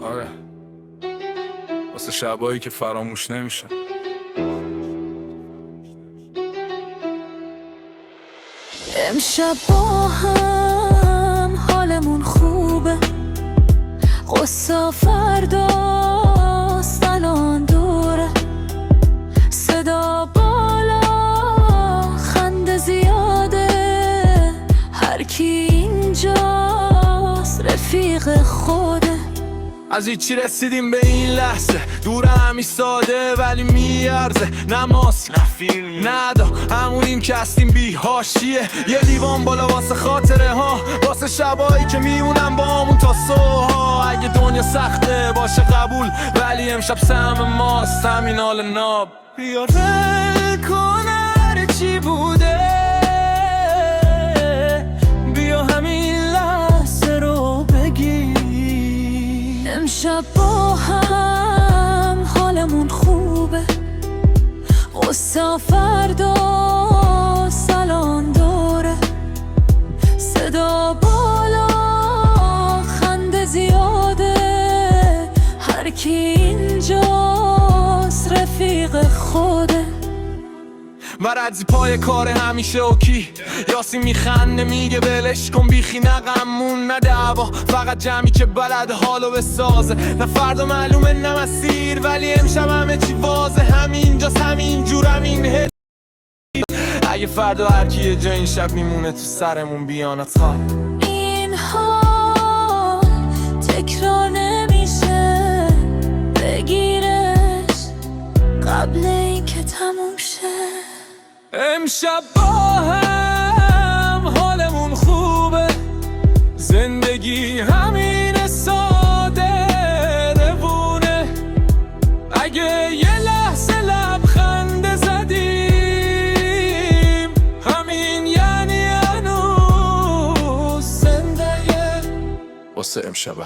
آره، واسه شبایی که فراموش نمیشه. امشب با هم حالمون خوبه، قصه فرداست الان دوره، صدا بالا خنده زیاده، هر کی اینجاست رفیق خوده. از هیچی رسیدیم به این لحظه، دور همی ساده ولی میارزه، نه ماسک نه فیلم ندا، همونیم که هستیم بی حاشیه، یه لیوان بالا واسه خاطره ها، واسه شبایی که میمونم با همون تا صبح. اگه دنیا سخته باشه قبول، ولی امشب سهم ماست، همین حال ناب. بیا رل کن هر چی بوده، بیا همین لحظه رو بگی. امشب با هم حالمون خوبه، قصه فردا سلام دوره، صدا بالا خنده زیاده، هر کی اینجاست رفیق خوده. مرزی پای کار همیشه اوکی، یاسی میخنده میگه ولش کن، بیخی نه غمون نه دعوا، فقط جمعی که بلد حالو بسازه، نه فردا معلومه نه مسیر، ولی امشب همه چی واضحه، همینجاست همین جور همین. اگه فردا هر کی یه جا این شب میمونه تو سرمون بیانت خواه. این حال تکرار نمیشه، بگیرش قبل این که تموم شه. امشب با هم حالمون خوبه، زندگی همین ساده روونه، اگه یه لحظه لبخند زدیم، همین یعنی هنوز زندگی واسه امشبه.